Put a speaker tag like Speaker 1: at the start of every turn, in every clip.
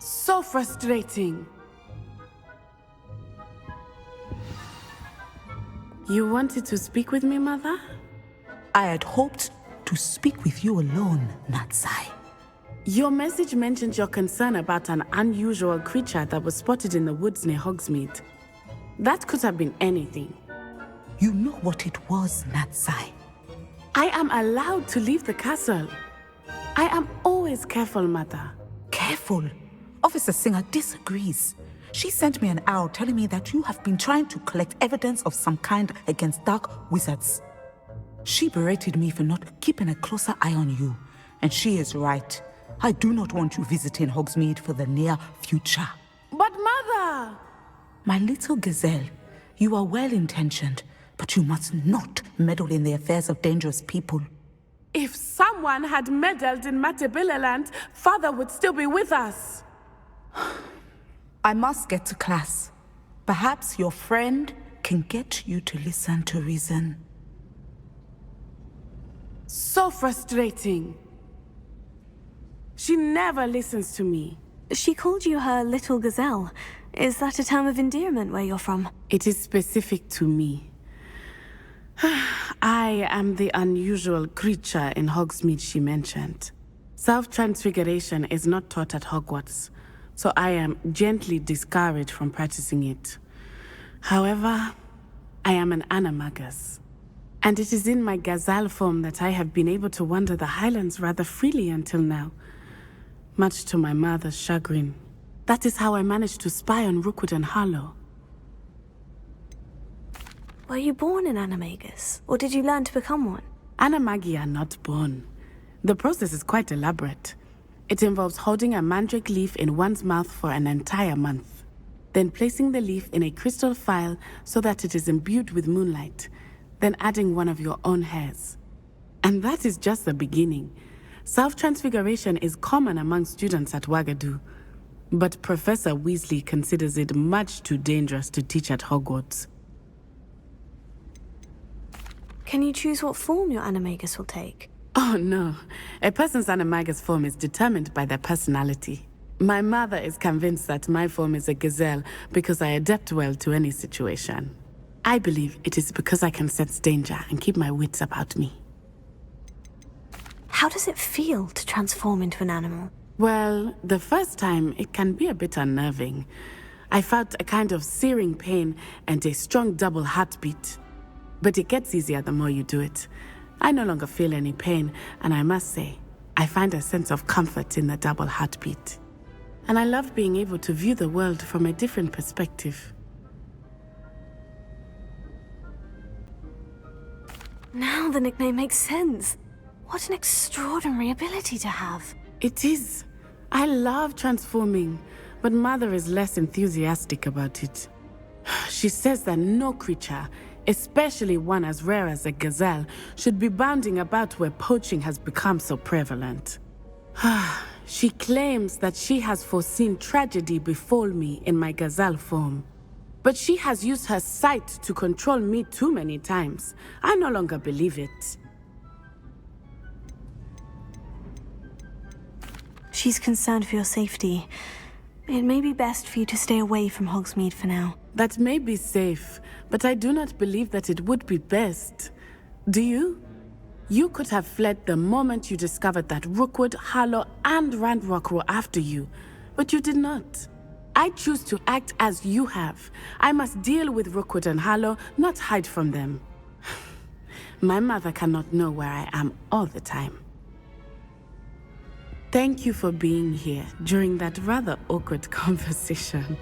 Speaker 1: So frustrating. You wanted to speak with me, Mother?
Speaker 2: I had hoped to speak with you alone, Natsai.
Speaker 1: Your message mentioned your concern about an unusual creature that was spotted in the woods near Hogsmeade. That could have been anything.
Speaker 2: You know what it was, Natsai.
Speaker 1: I am allowed to leave the castle. I am always careful, Mother.
Speaker 2: Careful. Officer Singer disagrees. She sent me an arrow telling me that you have been trying to collect evidence of some kind against dark wizards. She berated me for not keeping a closer eye on you, and she is right. I do not want you visiting Hogsmeade for the near future.
Speaker 1: But Mother!
Speaker 2: My little gazelle, you are well-intentioned, but you must not meddle in the affairs of dangerous people.
Speaker 1: If someone had meddled in Matabeleland, Father would still be with us.
Speaker 2: I must get to class. Perhaps your friend can get you to listen to reason.
Speaker 1: So frustrating. She never listens to me.
Speaker 3: She called you her little gazelle. Is that a term of endearment where you're from?
Speaker 1: It is specific to me. I am the unusual creature in Hogsmeade she mentioned. Self-transfiguration is not taught at Hogwarts, so I am gently discouraged from practicing it. However, I am an animagus, and it is in my gazelle form that I have been able to wander the Highlands rather freely until now, much to my mother's chagrin. That is how I managed to spy on Rookwood and Harlow.
Speaker 3: Were you born an animagus, or did you learn to become one?
Speaker 1: Animagi are not born. The process is quite elaborate. It involves holding a mandrake leaf in one's mouth for an entire month, then placing the leaf in a crystal phial so that it is imbued with moonlight, then adding one of your own hairs. And that is just the beginning. Self-transfiguration is common among students at Wagadu, but Professor Weasley considers it much too dangerous to teach at Hogwarts.
Speaker 3: Can you choose what form your animagus will take?
Speaker 1: Oh no, a person's animagus form is determined by their personality. My mother is convinced that my form is a gazelle because I adapt well to any situation. I believe it is because I can sense danger and keep my wits about me.
Speaker 3: How does it feel to transform into an animal?
Speaker 1: Well, the first time it can be a bit unnerving. I felt a kind of searing pain and a strong double heartbeat. But it gets easier the more you do it. I no longer feel any pain, and I must say, I find a sense of comfort in the double heartbeat. And I love being able to view the world from a different perspective.
Speaker 3: Now the nickname makes sense. What an extraordinary ability to have.
Speaker 1: It is. I love transforming, but Mother is less enthusiastic about it. She says that no creature, especially one as rare as a gazelle, should be bounding about where poaching has become so prevalent. She claims that she has foreseen tragedy befall me in my gazelle form. But she has used her sight to control me too many times. I no longer believe it.
Speaker 3: She's concerned for your safety. It may be best for you to stay away from Hogsmeade for now.
Speaker 1: That may be safe, but I do not believe that it would be best. Do you? You could have fled the moment you discovered that Rookwood, Harlow, and Ranrock were after you, but you did not. I choose to act as you have. I must deal with Rookwood and Harlow, not hide from them. My mother cannot know where I am all the time. Thank you for being here during that rather awkward conversation.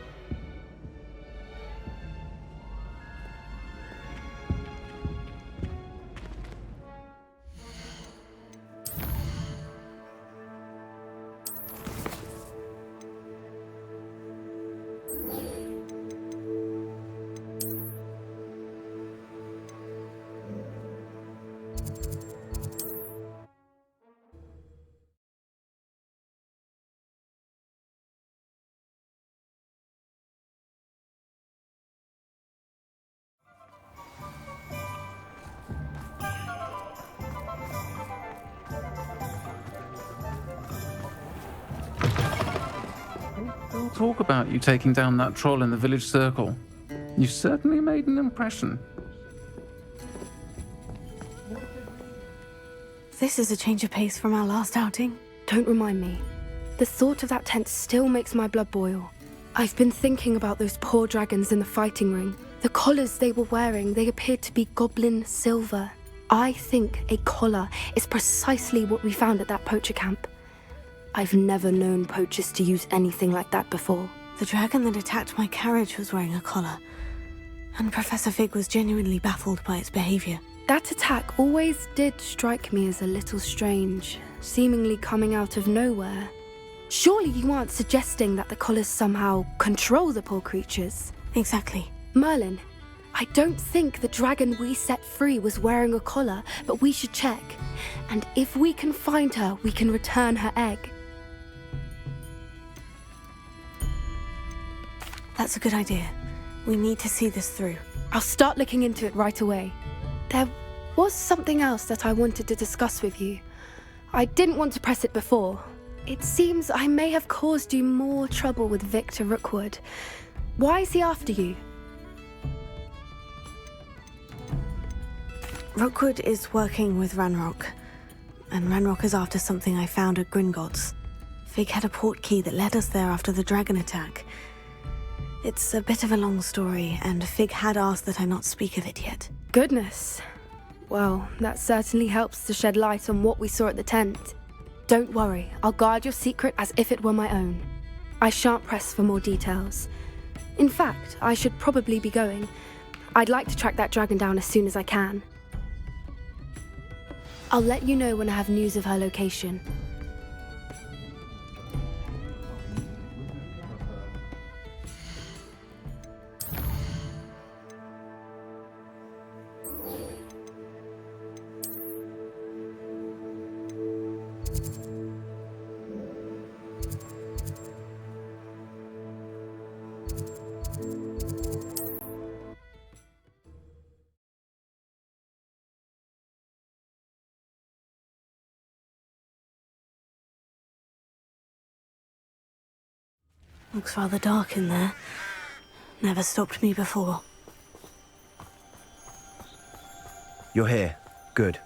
Speaker 4: talk about you taking down that troll in the village circle. You certainly made an impression.
Speaker 3: This is a change of pace from our last outing.
Speaker 5: Don't remind me. The thought of that tent still makes my blood boil. I've been thinking about those poor dragons in the fighting ring. The collars they were wearing, they appeared to be goblin silver. I think a collar is precisely what we found at that poacher camp. I've never known poachers to use anything like that before.
Speaker 3: The dragon that attacked my carriage was wearing a collar, and Professor Fig was genuinely baffled by its behavior.
Speaker 5: That attack always did strike me as a little strange, seemingly coming out of nowhere. Surely you aren't suggesting that the collars somehow control the poor creatures?
Speaker 3: Exactly.
Speaker 5: Merlin, I don't think the dragon we set free was wearing a collar, but we should check. And if we can find her, we can return her egg.
Speaker 3: That's a good idea. We need to see this through.
Speaker 5: I'll start looking into it right away. There was something else that I wanted to discuss with you. I didn't want to press it before. It seems I may have caused you more trouble with Victor Rookwood. Why is he after you?
Speaker 3: Rookwood is working with Ranrock, and Ranrock is after something I found at Gringotts. Fig had a portkey that led us there after the dragon attack. It's a bit of a long story, and Fig had asked that I not speak of it yet.
Speaker 5: Goodness. Well, that certainly helps to shed light on what we saw at the tent. Don't worry, I'll guard your secret as if it were my own. I shan't press for more details. In fact, I should probably be going. I'd like to track that dragon down as soon as I can. I'll let you know when I have news of her location.
Speaker 3: Looks rather dark in there. Never stopped me before.
Speaker 6: You're here. Good.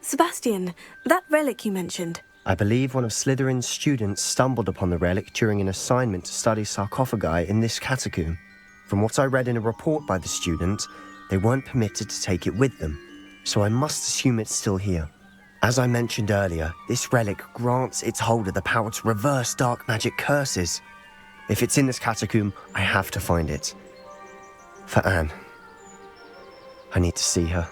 Speaker 3: Sebastian, that relic you mentioned.
Speaker 6: I believe one of Slytherin's students stumbled upon the relic during an assignment to study sarcophagi in this catacomb. From what I read in a report by the student, they weren't permitted to take it with them, so I must assume it's still here. As I mentioned earlier, this relic grants its holder the power to reverse dark magic curses. If it's in this catacomb, I have to find it. For Anne. I need to see her.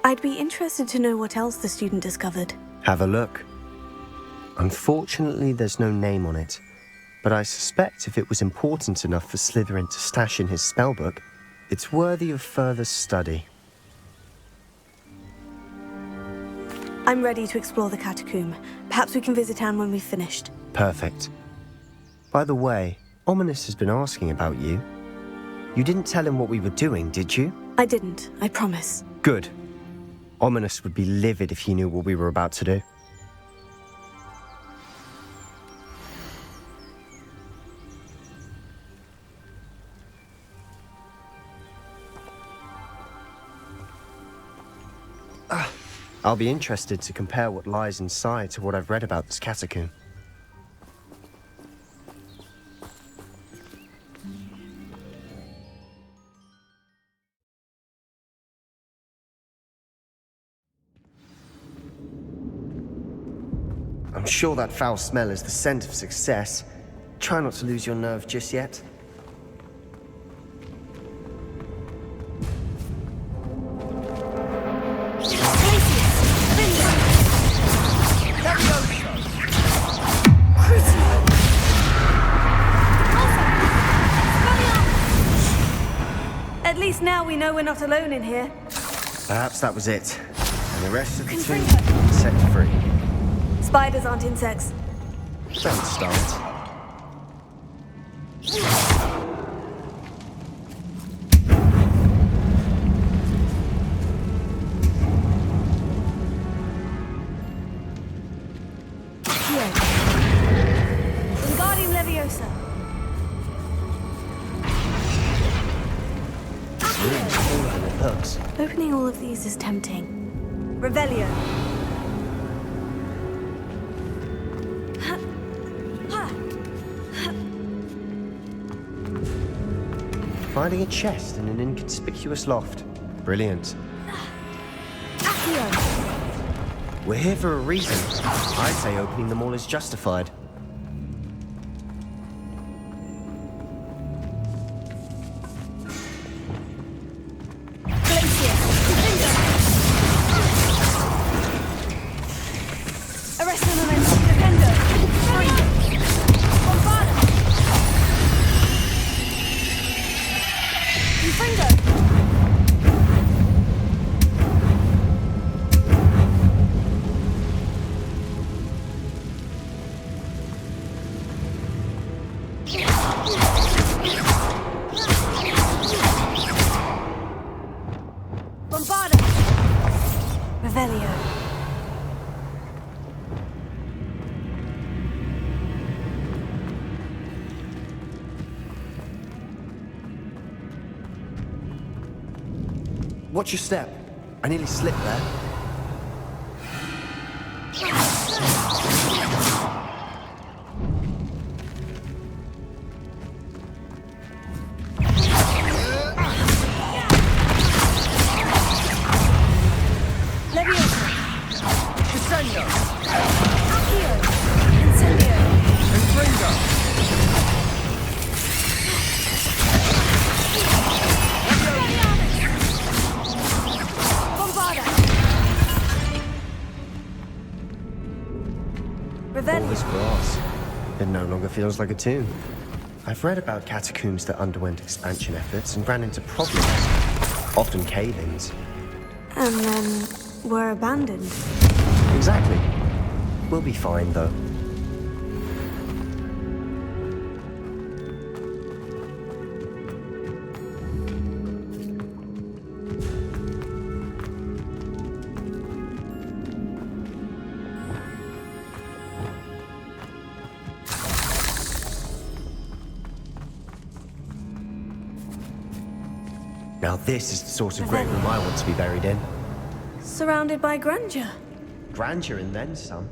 Speaker 3: I'd be interested to know what else the student discovered.
Speaker 6: Have a look. Unfortunately, there's no name on it, but I suspect if it was important enough for Slytherin to stash in his spellbook, it's worthy of further study.
Speaker 3: I'm ready to explore the catacomb. Perhaps we can visit Anne when we've finished.
Speaker 6: Perfect. By the way, Ominous has been asking about you. You didn't tell him what we were doing, did you?
Speaker 3: I didn't, I promise.
Speaker 6: Good. Ominous would be livid if he knew what we were about to do. I'll be interested to compare what lies inside to what I've read about this catacomb. I'm sure that foul smell is the scent of success. Try not to lose your nerve just yet.
Speaker 3: At least now we know we're not alone in here.
Speaker 6: Perhaps that was it. And the rest of the team set free.
Speaker 3: Spiders aren't insects.
Speaker 6: Don't start. room's smaller than it looks.
Speaker 3: Opening all of these is tempting. Revelio.
Speaker 6: Finding a chest in an inconspicuous loft. Brilliant. We're here for a reason. I'd say opening them all is justified. Watch your step. I nearly slipped there. All this grass. It no longer feels like a tomb. I've read about catacombs that underwent expansion efforts and ran into problems, often cave-ins.
Speaker 3: And then were abandoned.
Speaker 6: Exactly. We'll be fine, though. Now this is the sort of great room I want to be buried in.
Speaker 3: Surrounded by grandeur.
Speaker 6: Grandeur and then some.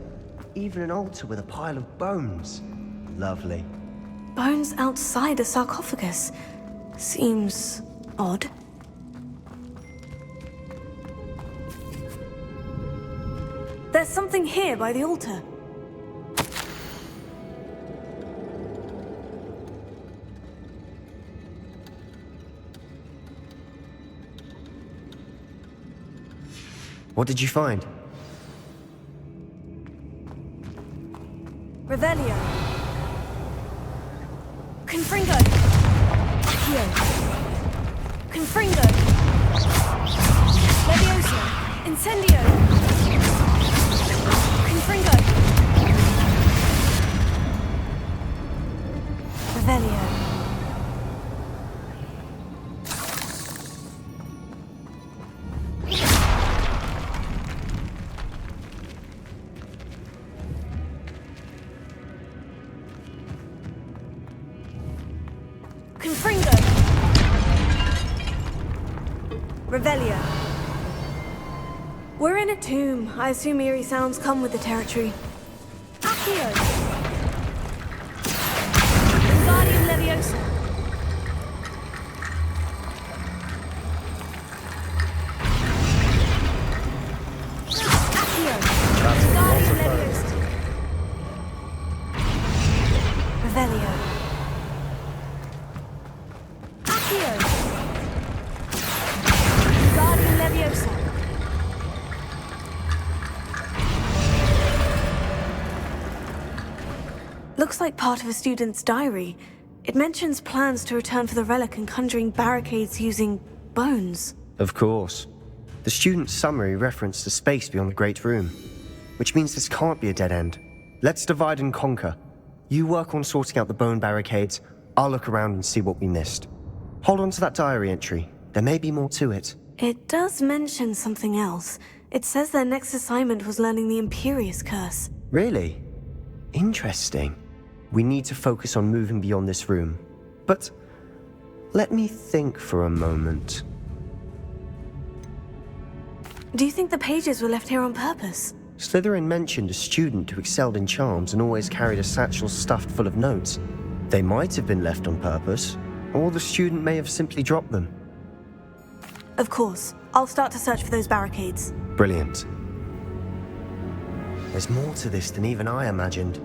Speaker 6: Even an altar with a pile of bones. Lovely.
Speaker 3: Bones outside a sarcophagus. Seems odd. There's something here by the altar.
Speaker 6: What did you find?
Speaker 3: Revelio. Confringo. Accio. Confringo. Levioso. Incendio. Confringo. Revelio. Confringo. Revelio. We're in a tomb. I assume eerie sounds come with the territory. Accio. Wingardium Leviosa. Accio. Wingardium Leviosa. Revelio. Wingardium Leviosa. Looks like part of a student's diary. It mentions plans to return for the relic and conjuring barricades using bones.
Speaker 6: Of course. The student's summary referenced a space beyond the Great Room, which means this can't be a dead end. Let's divide and conquer. You work on sorting out the bone barricades, I'll look around and see what we missed. Hold on to that diary entry. There may be more to it.
Speaker 3: It does mention something else. It says their next assignment was learning the Imperious Curse.
Speaker 6: Really? Interesting. We need to focus on moving beyond this room. But let me think for a moment.
Speaker 3: Do you think the pages were left here on purpose?
Speaker 6: Slytherin mentioned a student who excelled in charms and always carried a satchel stuffed full of notes. They might have been left on purpose, or the student may have simply dropped them.
Speaker 3: Of course. I'll start to search for those barricades.
Speaker 6: Brilliant. There's more to this than even I imagined.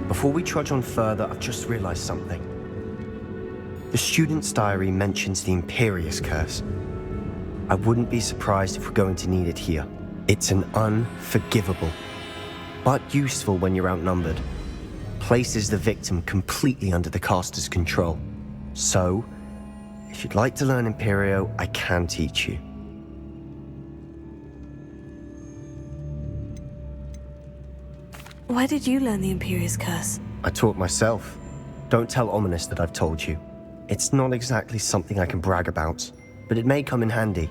Speaker 6: Before we trudge on further, I've just realized something. The student's diary mentions the Imperious Curse. I wouldn't be surprised if we're going to need it here. It's an unforgivable, but useful when you're outnumbered. Places the victim completely under the caster's control. So, if you'd like to learn Imperio, I can teach you.
Speaker 3: Where did you learn the Imperious Curse?
Speaker 6: I taught myself. Don't tell Ominous that I've told you. It's not exactly something I can brag about, but it may come in handy.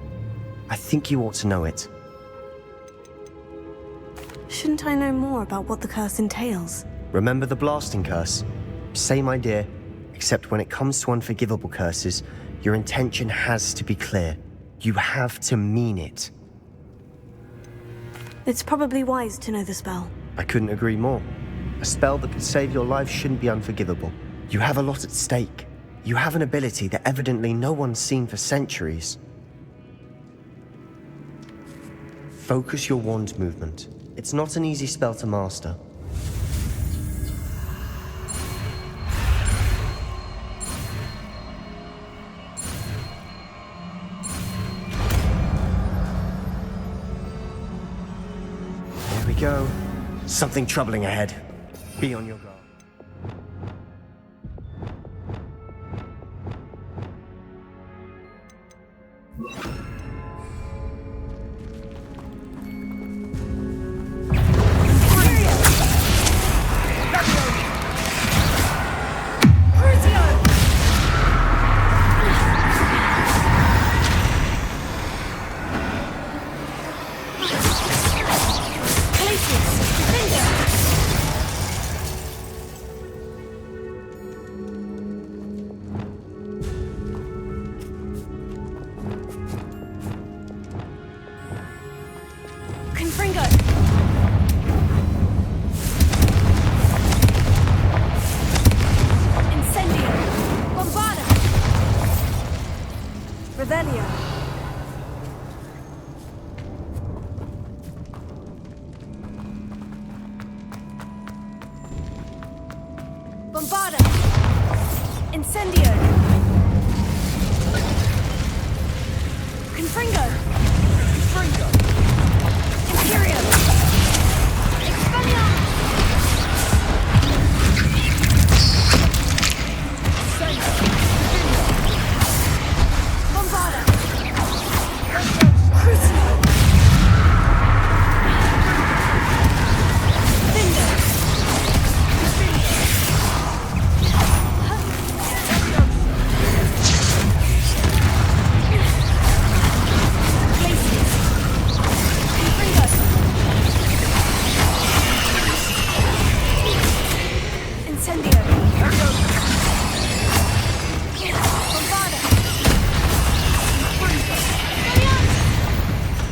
Speaker 6: I think you ought to know it.
Speaker 3: Shouldn't I know more about what the curse entails?
Speaker 6: Remember the blasting curse? Same idea, except when it comes to unforgivable curses, your intention has to be clear. You have to mean it.
Speaker 3: It's probably wise to know the spell.
Speaker 6: I couldn't agree more. A spell that could save your life shouldn't be unforgivable. You have a lot at stake. You have an ability that evidently no one's seen for centuries. Focus your wand movement. It's not an easy spell to master. Here we go. Something troubling ahead. Be on your guard.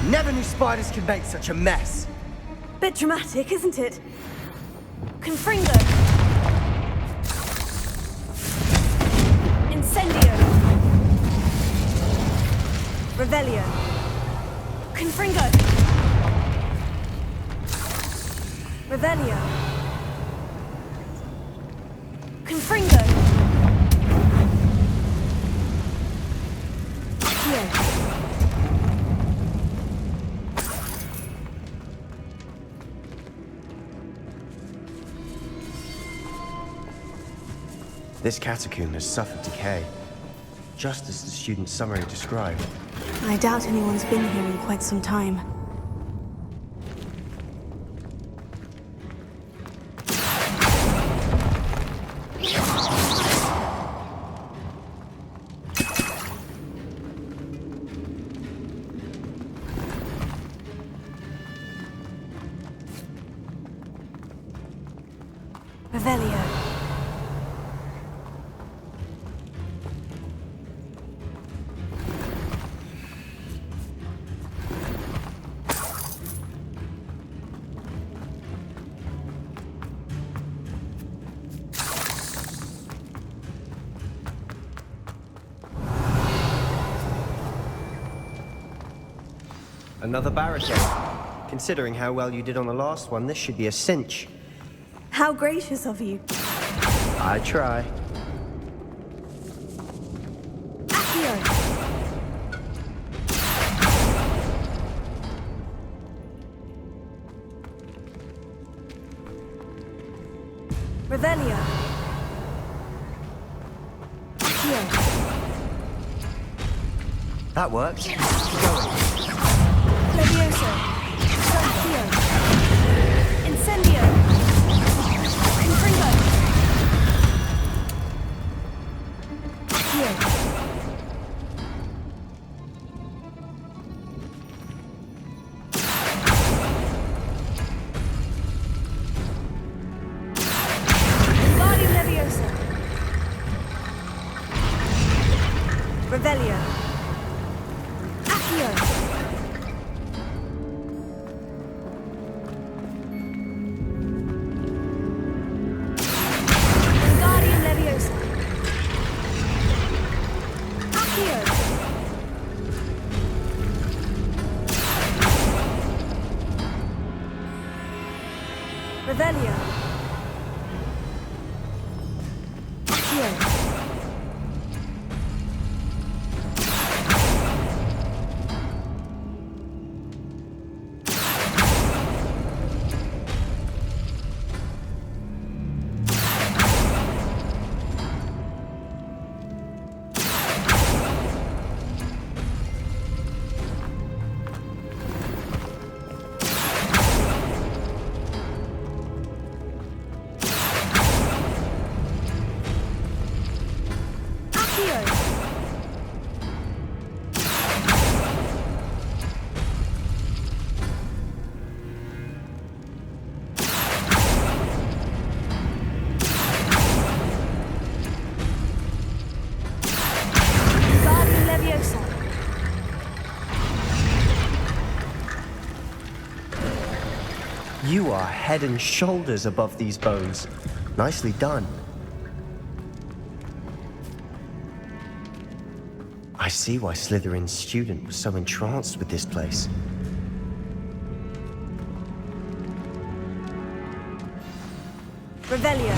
Speaker 6: Never knew spiders could make such a mess.
Speaker 3: Bit dramatic, isn't it? Confringo! Incendio! Revelio! Confringo! Revelio! Confringo! Here.
Speaker 6: This catacomb has suffered decay, just as the student's summary described.
Speaker 3: I doubt anyone's been here in quite some time. Revelio.
Speaker 6: Another barricade. Considering how well you did on the last one, this should be a cinch.
Speaker 3: How gracious of you.
Speaker 6: I try.
Speaker 3: Accio! Revelio. Accio.
Speaker 6: That worked. Keep going.
Speaker 3: Levioso. Accio. Incendio. Confringo. Accio. Wingardium Leviosa. Revelio. Accio. Wingardium Leviosa. Accio. Revelio. Accio. Wingardium Leviosa.
Speaker 6: You are head and shoulders above these bones. Nicely done. I see why Slytherin's student was so entranced with this place.
Speaker 3: Revelio.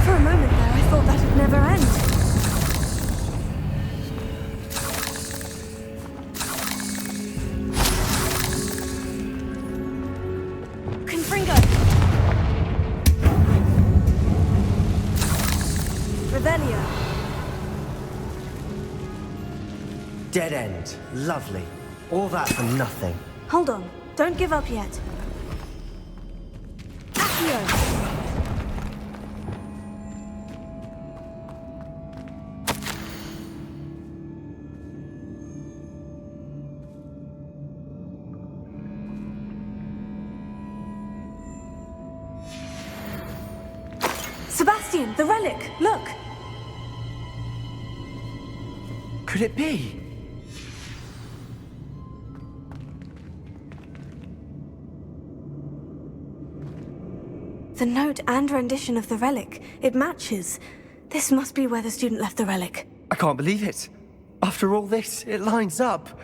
Speaker 3: For a moment there, I thought that'd never end. Confringo. Revelio.
Speaker 6: Dead end. Lovely. All that for nothing.
Speaker 3: Hold on. Don't give up yet. Accio. Sebastian, the relic! Look!
Speaker 6: Could it be?
Speaker 3: The note and rendition of the relic. It matches. This must be where the student left the relic.
Speaker 6: I can't believe it. After all this, it lines up.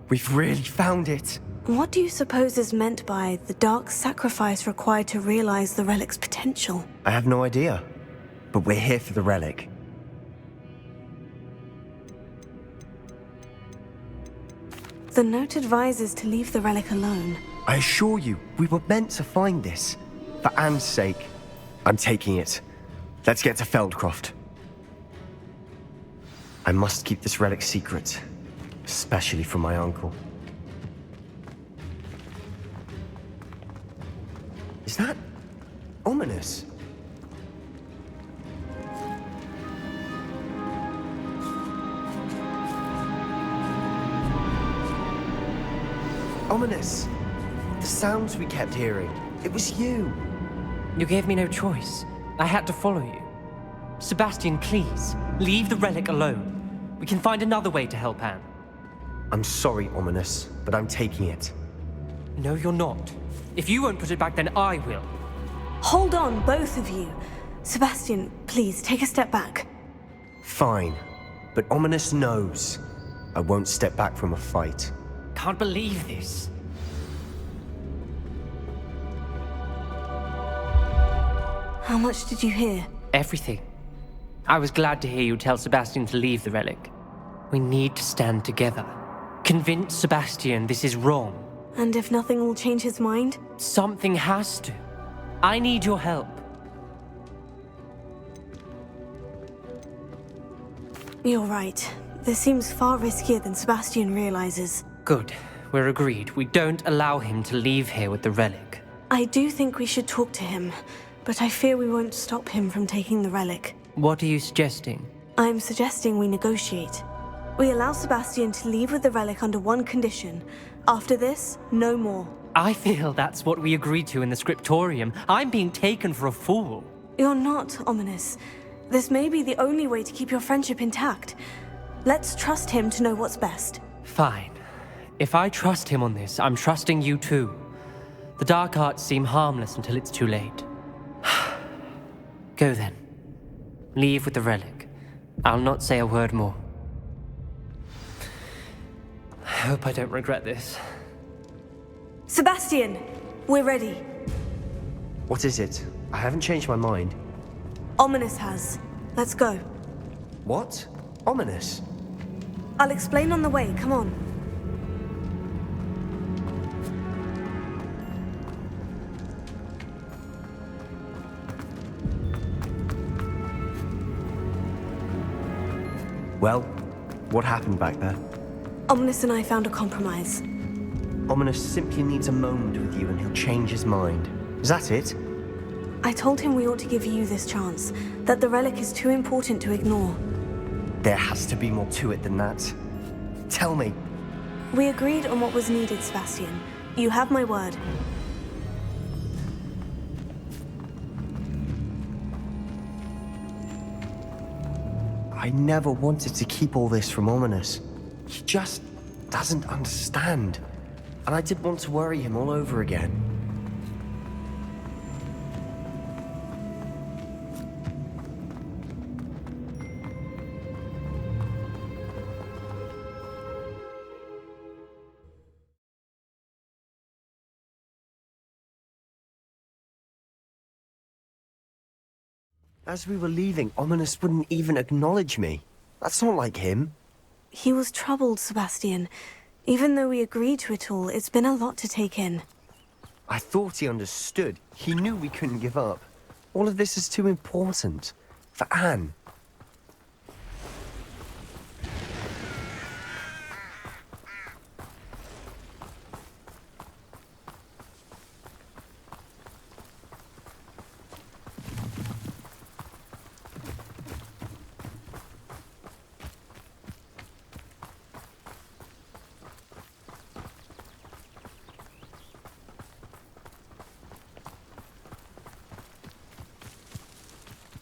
Speaker 6: We've really found it.
Speaker 3: What do you suppose is meant by the dark sacrifice required to realize the relic's potential?
Speaker 6: I have no idea. But we're here for the relic.
Speaker 3: The note advises to leave the relic alone.
Speaker 6: I assure you, we were meant to find this. For Anne's sake, I'm taking it. Let's get to Feldcroft. I must keep this relic secret, especially from my uncle. Is that ominous? Ominous! The sounds we kept hearing. It was you.
Speaker 7: You gave me no choice. I had to follow you. Sebastian, please, leave the relic alone. We can find another way to help Anne.
Speaker 6: I'm sorry, Ominous, but I'm taking it.
Speaker 7: No, you're not. If you won't put it back, then I will.
Speaker 3: Hold on, both of you. Sebastian, please, take a step back.
Speaker 6: Fine, but Ominous knows I won't step back from a fight.
Speaker 7: Can't believe this.
Speaker 3: How much did you hear?
Speaker 7: Everything. I was glad to hear you tell Sebastian to leave the relic. We need to stand together. Convince Sebastian this is wrong.
Speaker 3: And if nothing will change his mind?
Speaker 7: Something has to. I need your help.
Speaker 3: You're right. This seems far riskier than Sebastian realizes.
Speaker 7: Good. We're agreed. We don't allow him to leave here with the relic.
Speaker 3: I do think we should talk to him, but I fear we won't stop him from taking the relic.
Speaker 7: What are you suggesting?
Speaker 3: I'm suggesting we negotiate. We allow Sebastian to leave with the relic under one condition. After this, no more.
Speaker 7: I feel that's what we agreed to in the scriptorium. I'm being taken for a fool.
Speaker 3: You're not, Ominous. This may be the only way to keep your friendship intact. Let's trust him to know what's best.
Speaker 7: Fine. If I trust him on this, I'm trusting you too. The dark arts seem harmless until it's too late. Go then. Leave with the relic. I'll not say a word more. I hope I don't regret this.
Speaker 3: Sebastian! We're ready.
Speaker 6: What is it? I haven't changed my mind.
Speaker 3: Ominous has. Let's go.
Speaker 6: What? Ominous?
Speaker 3: I'll explain on the way, come on.
Speaker 6: Well, what happened back there?
Speaker 3: Ominous and I found a compromise.
Speaker 6: Ominous simply needs a moment with you and he'll change his mind. Is that it?
Speaker 3: I told him we ought to give you this chance, that the relic is too important to ignore.
Speaker 6: There has to be more to it than that. Tell me.
Speaker 3: We agreed on what was needed, Sebastian. You have my word.
Speaker 6: I never wanted to keep all this from Ominous. He just doesn't understand. And I didn't want to worry him all over again. As we were leaving, Ominous wouldn't even acknowledge me. That's not like him.
Speaker 3: He was troubled, Sebastian. Even though we agreed to it all, it's been a lot to take in.
Speaker 6: I thought he understood. He knew we couldn't give up. All of this is too important. For Anne.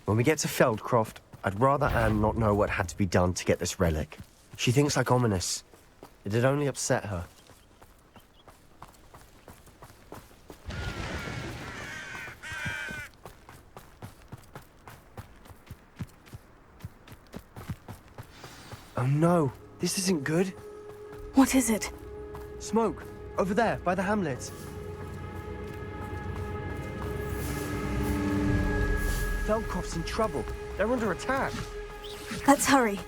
Speaker 6: When we get to Feldcroft, I'd rather Anne not know what had to be done to get this relic. She thinks like Ominous. It'd only upset her. Oh no, this isn't good.
Speaker 3: What is it?
Speaker 6: Smoke, over there, by the hamlet. Feldcroft's in trouble. They're under attack.
Speaker 3: Let's hurry.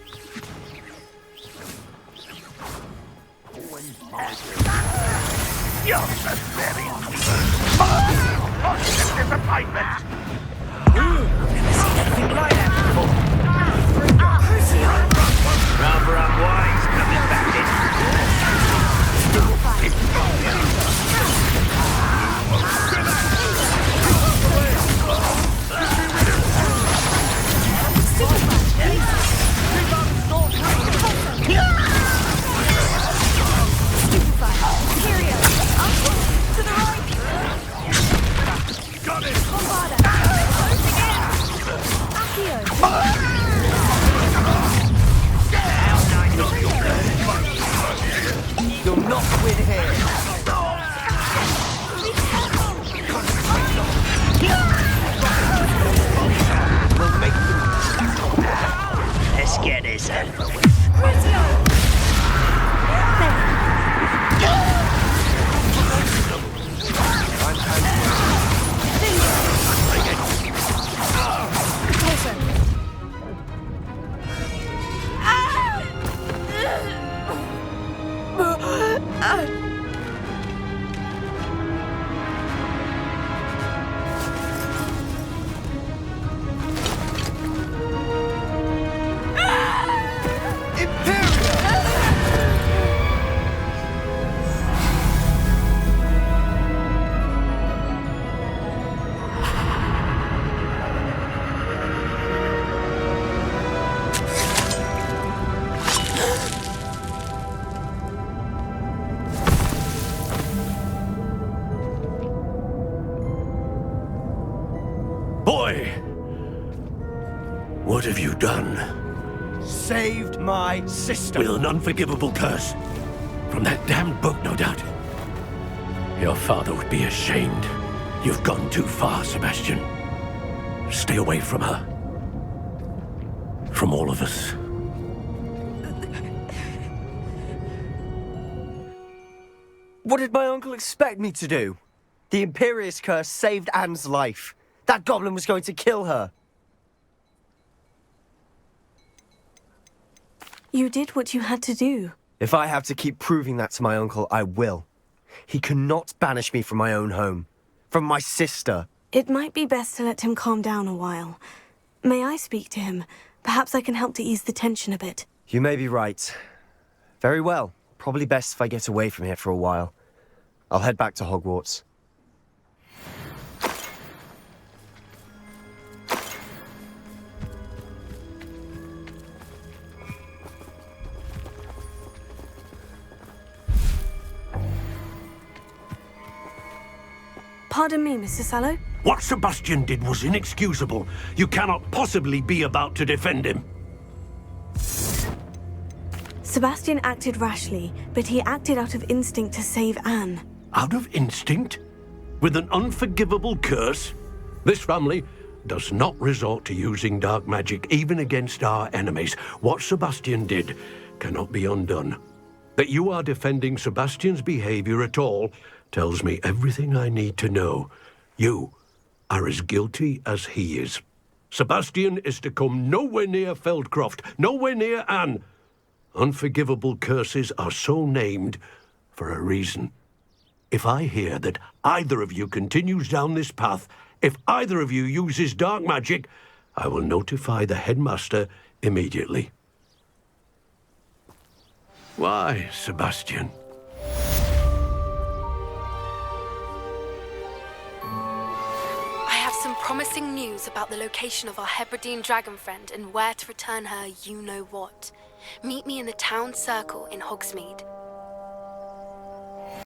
Speaker 8: You're the very Disappointment! I've never seen anything like that before. Rather unwise coming back in. Got it!
Speaker 6: You'll not win here. We'll make them.
Speaker 8: Let's get this over with.
Speaker 9: Boy! What have you done?
Speaker 6: Saved my sister.
Speaker 9: With an unforgivable curse. From that damned book, no doubt. Your father would be ashamed. You've gone too far, Sebastian. Stay away from her. From all of us.
Speaker 6: What did my uncle expect me to do? The Imperius curse saved Anne's life. That goblin was going to kill her.
Speaker 3: You did what you had to do.
Speaker 6: If I have to keep proving that to my uncle, I will. He cannot banish me from my own home. From my sister.
Speaker 3: It might be best to let him calm down a while. May I speak to him? Perhaps I can help to ease the tension a bit.
Speaker 6: You may be right. Very well. Probably best if I get away from here for a while. I'll head back to Hogwarts.
Speaker 3: Pardon me, Mr. Sallow.
Speaker 9: What Sebastian did was inexcusable. You cannot possibly be about to defend him.
Speaker 3: Sebastian acted rashly, but he acted out of instinct to save Anne.
Speaker 9: Out of instinct? With an unforgivable curse? This family does not resort to using dark magic even against our enemies. What Sebastian did cannot be undone. That you are defending Sebastian's behavior at all tells me everything I need to know. You are as guilty as he is. Sebastian is to come nowhere near Feldcroft, nowhere near Anne. Unforgivable curses are so named for a reason. If I hear that either of you continues down this path, if either of you uses dark magic, I will notify the headmaster immediately. Why, Sebastian?
Speaker 5: I have some promising news about the location of our Hebridean dragon friend and where to return her you-know-what. Meet me in the town circle in Hogsmeade.